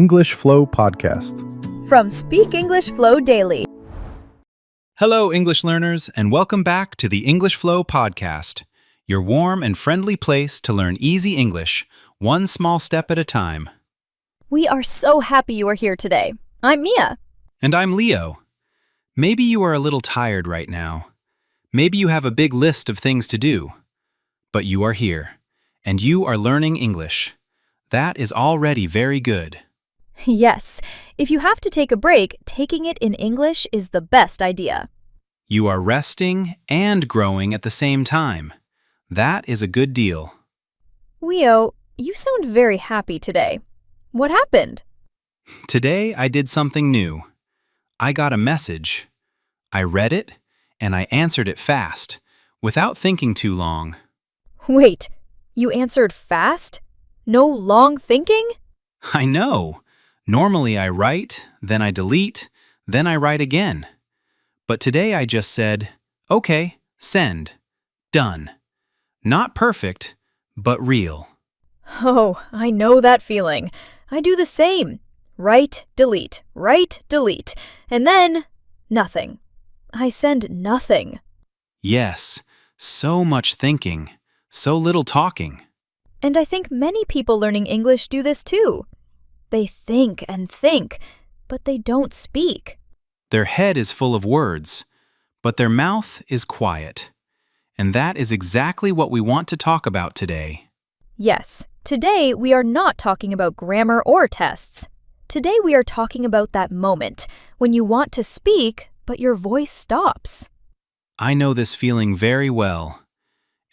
English Flow podcast. From Speak English Flow Daily. Hello, English learners, and welcome back to the English Flow podcast, your warm and friendly place to learn easy English, one small step at a time. We are so happy you are here today. I'm Mia. And I'm Leo. Maybe you are a little tired right now. Maybe you have a big list of things to do. But you are here, and you are learning English. That is already very good. Yes, if you have to take a break, taking it in English is the best idea. You are resting and growing at the same time. That is a good deal. Leo, you sound very happy today. What happened? Today I did something new. I got a message. I read it, and I answered it fast, without thinking too long. Wait, you answered fast? No long thinking? I know. Normally I write, then I delete, then I write again. But today I just said, okay, send, done. Not perfect, but real. Oh, I know that feeling. I do the same. Write, delete, and then nothing. I send nothing. Yes, so much thinking, so little talking. And I think many people learning English do this too. They think and think, but they don't speak. Their head is full of words, but their mouth is quiet. And that is exactly what we want to talk about today. Yes, today we are not talking about grammar or tests. Today we are talking about that moment when you want to speak, but your voice stops. I know this feeling very well.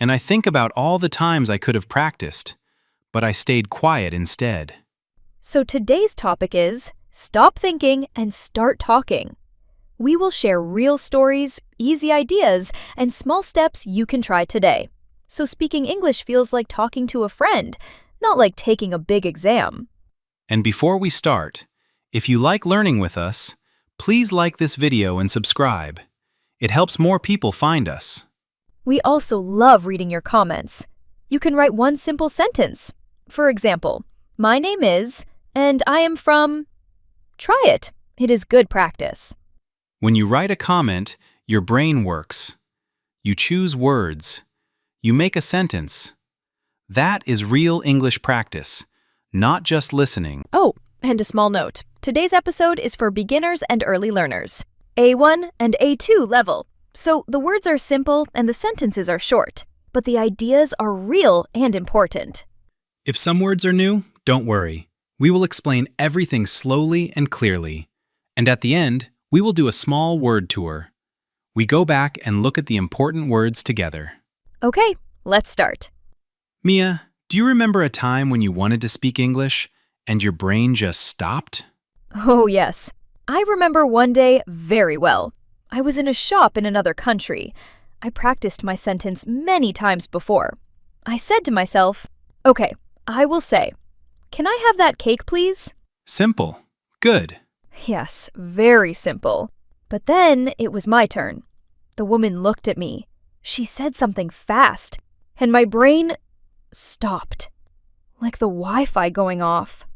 And I think about all the times I could have practiced, but I stayed quiet instead. So today's topic is stop thinking and start talking. We will share real stories, easy ideas, and small steps you can try today. So speaking English feels like talking to a friend, not like taking a big exam. And before we start, if you like learning with us, please like this video and subscribe. It helps more people find us. We also love reading your comments. You can write one simple sentence. For example, my name is, and I am from. Try it. It is good practice. When you write a comment, your brain works. You choose words. You make a sentence. That is real English practice, not just listening. Oh, and a small note. Today's episode is for beginners and early learners, A1 and A2 level. So the words are simple and the sentences are short, but the ideas are real and important. If some words are new, don't worry. We will explain everything slowly and clearly. And at the end, we will do a small word tour. We go back and look at the important words together. Okay, let's start. Mia, do you remember a time when you wanted to speak English and your brain just stopped? Oh yes, I remember one day very well. I was in a shop in another country. I practiced my sentence many times before. I said to myself, okay, I will say, can I have that cake, please? Simple. Good. Yes, very simple. But then it was my turn. The woman looked at me. She said something fast, and my brain stopped, like the Wi-Fi going off.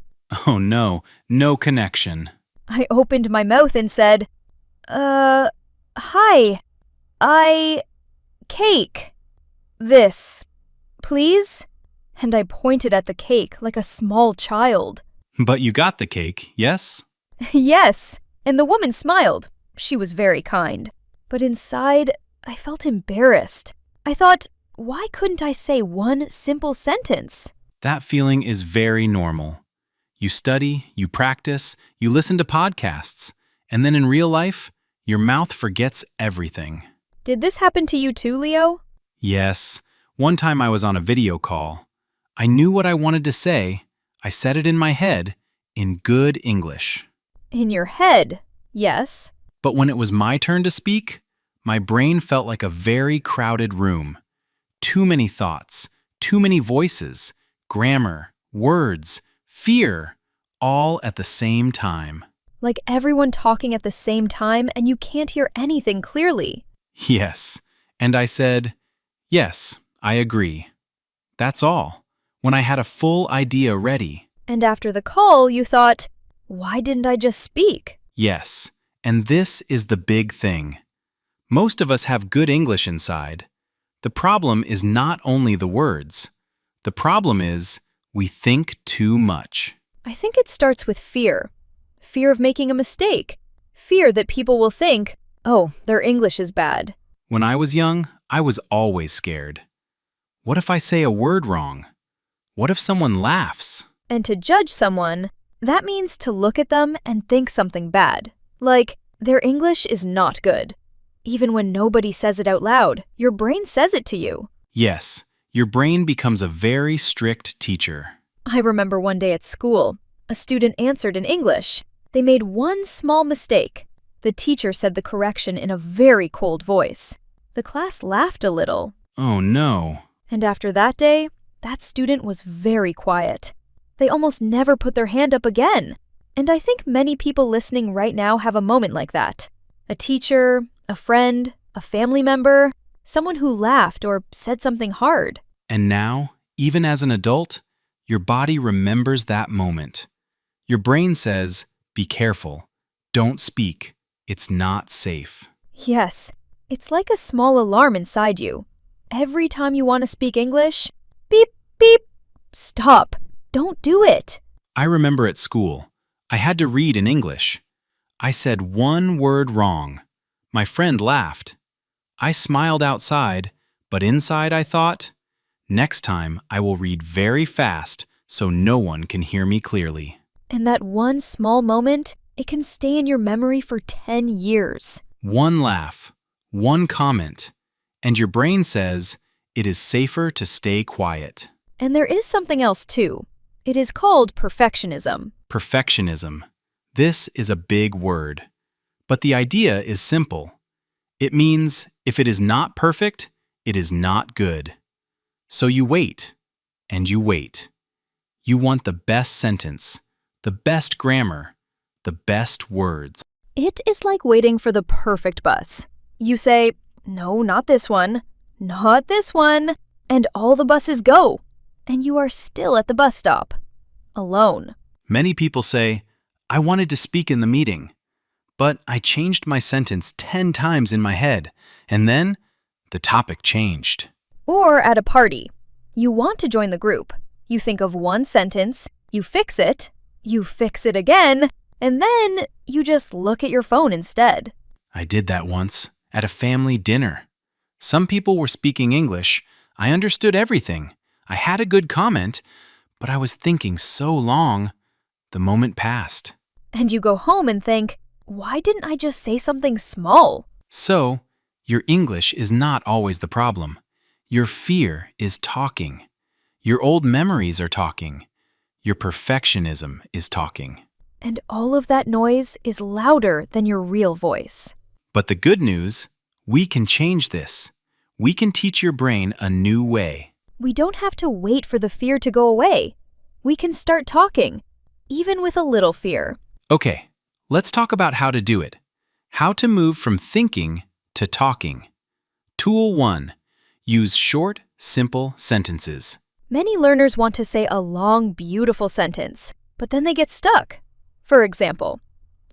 Oh no, no connection. I opened my mouth and said, hi, cake. This, please? And I pointed at the cake like a small child. But you got the cake, yes? Yes, and the woman smiled. She was very kind. But inside, I felt embarrassed. I thought, why couldn't I say one simple sentence? That feeling is very normal. You study, you practice, you listen to podcasts, and then in real life, your mouth forgets everything. Did this happen to you too, Leo? Yes. One time I was on a video call. I knew what I wanted to say. I said it in my head, in good English. In your head, yes. But when it was my turn to speak, my brain felt like a very crowded room. Too many thoughts, too many voices, grammar, words, fear, all at the same time. Like everyone talking at the same time and you can't hear anything clearly. Yes. And I said, yes, I agree. That's all. When I had a full idea ready. And after the call, you thought, why didn't I just speak? Yes, and this is the big thing. Most of us have good English inside. The problem is not only the words. The problem is we think too much. I think it starts with fear. Fear of making a mistake. Fear that people will think, oh, their English is bad. When I was young, I was always scared. What if I say a word wrong? What if someone laughs? And to judge someone, that means to look at them and think something bad. Like, their English is not good. Even when nobody says it out loud, your brain says it to you. Yes, your brain becomes a very strict teacher. I remember one day at school, a student answered in English. They made one small mistake. The teacher said the correction in a very cold voice. The class laughed a little. Oh no. And after that day, that student was very quiet. They almost never put their hand up again. And I think many people listening right now have a moment like that. A teacher, a friend, a family member, someone who laughed or said something hard. And now, even as an adult, your body remembers that moment. Your brain says, be careful. Don't speak. It's not safe. Yes, it's like a small alarm inside you. Every time you want to speak English, beep, beep, stop. Don't do it. I remember at school, I had to read in English. I said one word wrong. My friend laughed. I smiled outside, but inside I thought, next time I will read very fast so no one can hear me clearly. And that one small moment, it can stay in your memory for 10 years. One laugh, one comment, and your brain says it is safer to stay quiet. And there is something else too. It is called perfectionism. Perfectionism. This is a big word. But the idea is simple. It means if it is not perfect, it is not good. So you wait, and you wait. You want the best sentence, the best grammar, the best words. It is like waiting for the perfect bus. You say, no, not this one, not this one, and all the buses go. And you are still at the bus stop, alone. Many people say, I wanted to speak in the meeting, but I changed my sentence 10 times in my head, and then the topic changed. Or at a party. You want to join the group. You think of one sentence, you fix it again, and then you just look at your phone instead. I did that once, at a family dinner. Some people were speaking English. I understood everything. I had a good comment, but I was thinking so long, the moment passed. And you go home and think, why didn't I just say something small? So, your English is not always the problem. Your fear is talking. Your old memories are talking. Your perfectionism is talking. And all of that noise is louder than your real voice. But the good news, we can change this. We can teach your brain a new way. We don't have to wait for the fear to go away. We can start talking, even with a little fear. Okay, let's talk about how to do it. How to move from thinking to talking. Tool 1. Use short, simple sentences. Many learners want to say a long, beautiful sentence, but then they get stuck. For example,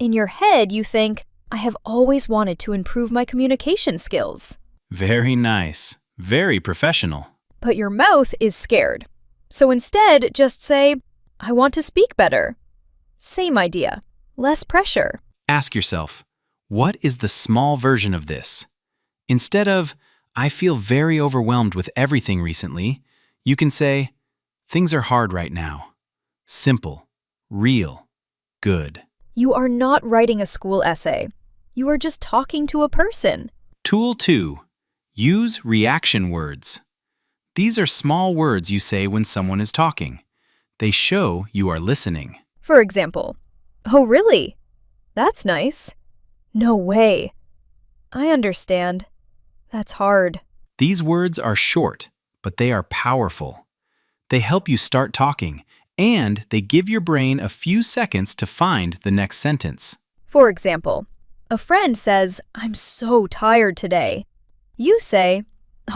in your head you think, I have always wanted to improve my communication skills. Very nice. Very professional. But your mouth is scared. So instead, just say, I want to speak better. Same idea, less pressure. Ask yourself, what is the small version of this? Instead of, I feel very overwhelmed with everything recently, you can say, things are hard right now. Simple, real, good. You are not writing a school essay. You are just talking to a person. Tool 2. Use reaction words. These are small words you say when someone is talking. They show you are listening. For example, oh really? That's nice. No way. I understand. That's hard. These words are short, but they are powerful. They help you start talking, and they give your brain a few seconds to find the next sentence. For example, a friend says, I'm so tired today. You say,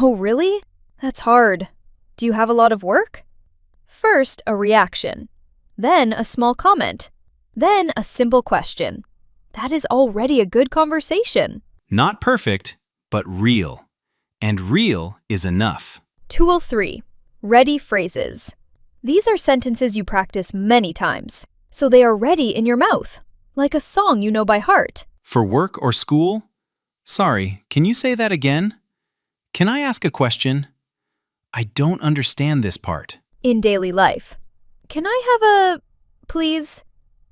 oh really? That's hard. Do you have a lot of work? First, a reaction. Then a small comment. Then a simple question. That is already a good conversation. Not perfect, but real. And real is enough. Tool 3. Ready phrases. These are sentences you practice many times, so they are ready in your mouth, like a song you know by heart. For work or school? Sorry, can you say that again? Can I ask a question? I don't understand this part. In daily life. Can I have a... please?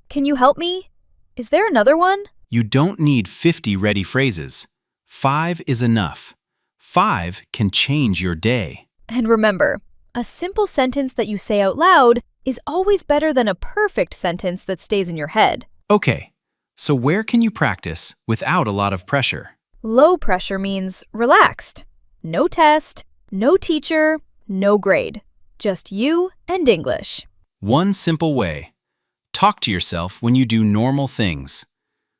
Can you help me? Is there another one? You don't need 50 ready phrases. 5 is enough. 5 can change your day. And remember, a simple sentence that you say out loud is always better than a perfect sentence that stays in your head. Okay, so where can you practice without a lot of pressure? Low pressure means relaxed. No test, no teacher, no grade. Just you and English. One simple way. Talk to yourself when you do normal things.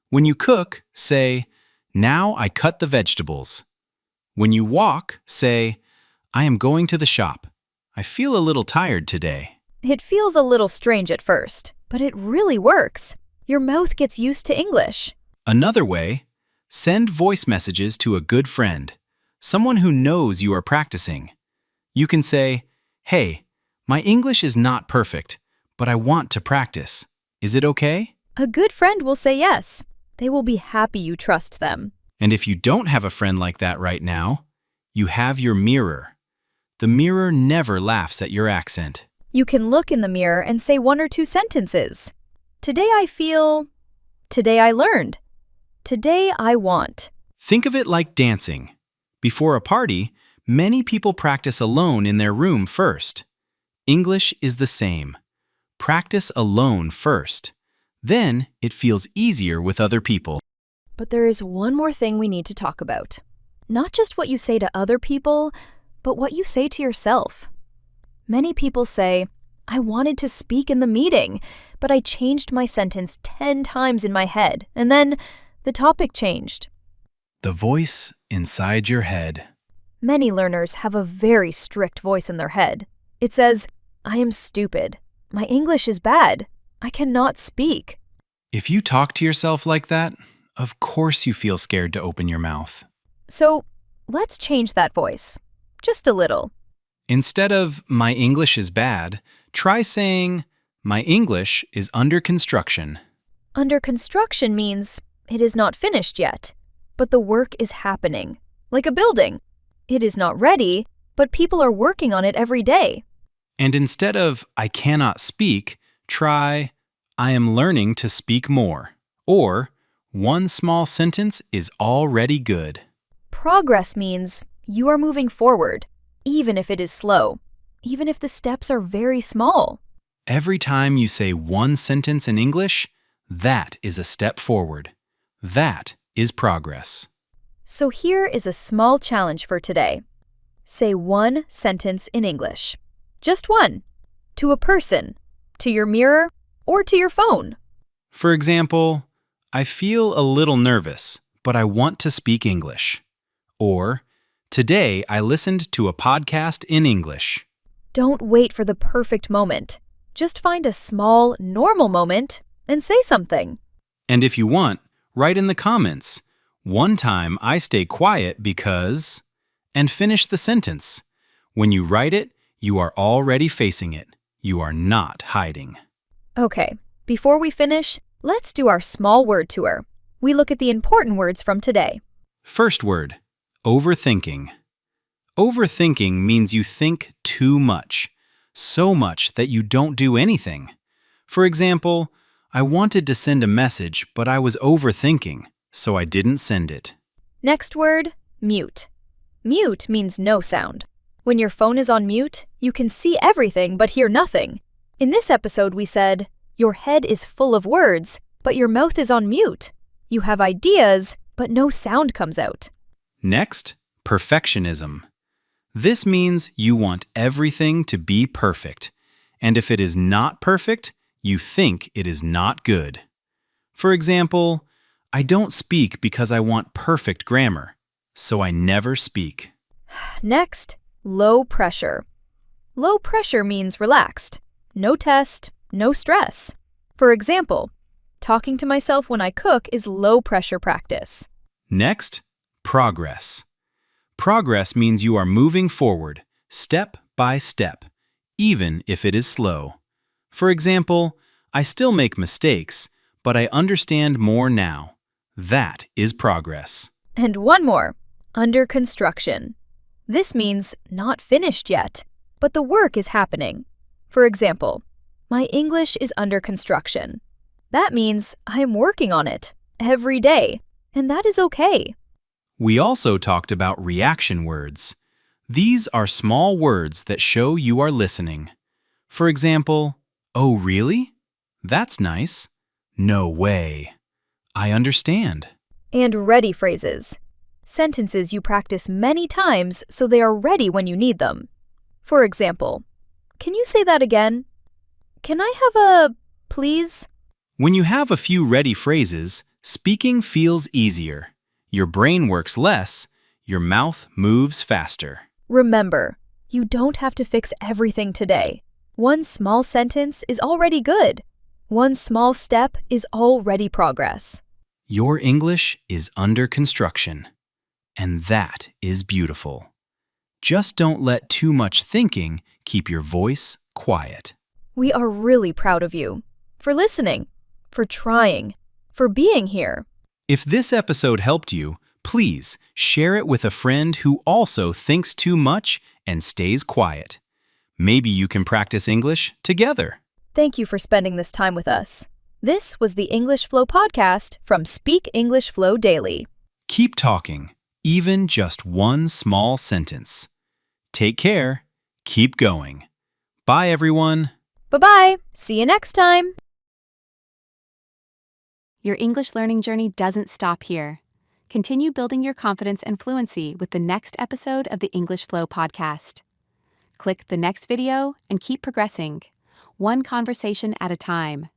When you cook, say, "Now I cut the vegetables." When you walk, say, "I am going to the shop. I feel a little tired today." It feels a little strange at first, but it really works. Your mouth gets used to English. Another way, send voice messages to a good friend, someone who knows you are practicing. You can say, "Hey, my English is not perfect, but I want to practice. Is it okay?" A good friend will say yes. They will be happy you trust them. And if you don't have a friend like that right now, you have your mirror. The mirror never laughs at your accent. You can look in the mirror and say 1 or 2 sentences. Today I feel. Today I learned. Today I want. Think of it like dancing. Before a party, many people practice alone in their room first. English is the same. Practice alone first. Then it feels easier with other people. But there is one more thing we need to talk about. Not just what you say to other people, but what you say to yourself. Many people say, "I wanted to speak in the meeting, but I changed my sentence 10 times in my head, and then the topic changed." The voice inside your head. Many learners have a very strict voice in their head. It says, "I am stupid. My English is bad. I cannot speak." If you talk to yourself like that, of course you feel scared to open your mouth. So let's change that voice. Just a little. Instead of "my English is bad," try saying, "my English is under construction." Under construction means it is not finished yet, but the work is happening. Like a building. It is not ready, but people are working on it every day. And instead of "I cannot speak," try "I am learning to speak more." Or, "One small sentence is already good." Progress means you are moving forward, even if it is slow, even if the steps are very small. Every time you say one sentence in English, that is a step forward. That is progress. So here is a small challenge for today. Say one sentence in English. Just one. To a person, to your mirror, or to your phone. For example, "I feel a little nervous, but I want to speak English." Or, "Today I listened to a podcast in English." Don't wait for the perfect moment. Just find a small, normal moment and say something. And if you want, write in the comments, "One time I stay quiet because..." and finish the sentence. When you write it, you are already facing it. You are not hiding. Okay, before we finish, let's do our small word tour. We look at the important words from today. First word, overthinking. Overthinking means you think too much, so much that you don't do anything. For example, "I wanted to send a message, but I was overthinking, so I didn't send it." Next word, mute. Mute means no sound. When your phone is on mute, you can see everything but hear nothing. In this episode, we said, your head is full of words, but your mouth is on mute. You have ideas, but no sound comes out. Next, perfectionism. This means you want everything to be perfect, and if it is not perfect, you think it is not good. For example, "I don't speak because I want perfect grammar, so I never speak." Next, low pressure. Low pressure means relaxed. No test, no stress. For example, Talking to myself when I cook is low-pressure practice. Next, progress. Progress means you are moving forward, step by step, even if it is slow. For example, I still make mistakes, but I understand more now. That is progress. And one more, under construction. This means not finished yet, but the work is happening. For example, my English is under construction. That means I am working on it every day, and that is okay. We also talked about reaction words. These are small words that show you are listening. For example, "Oh, really? That's nice." "No way." "I understand." And ready phrases. Sentences you practice many times so they are ready when you need them. For example, can you say that again? Can I have a please? When you have a few ready phrases, speaking feels easier. Your brain works less, your mouth moves faster. Remember, you don't have to fix everything today. One small sentence is already good. One small step is already progress. Your English is under construction, and that is beautiful. Just don't let too much thinking keep your voice quiet. We are really proud of you for listening, for trying, for being here. If this episode helped you, please share it with a friend who also thinks too much and stays quiet. Maybe you can practice English together. Thank you for spending this time with us. This was the English Flow podcast from Speak English Flow Daily. Keep talking, even just one small sentence. Take care. Keep going. Bye, everyone. Bye-bye. See you next time. Your English learning journey doesn't stop here. Continue building your confidence and fluency with the next episode of the English Flow podcast. Click the next video and keep progressing, one conversation at a time.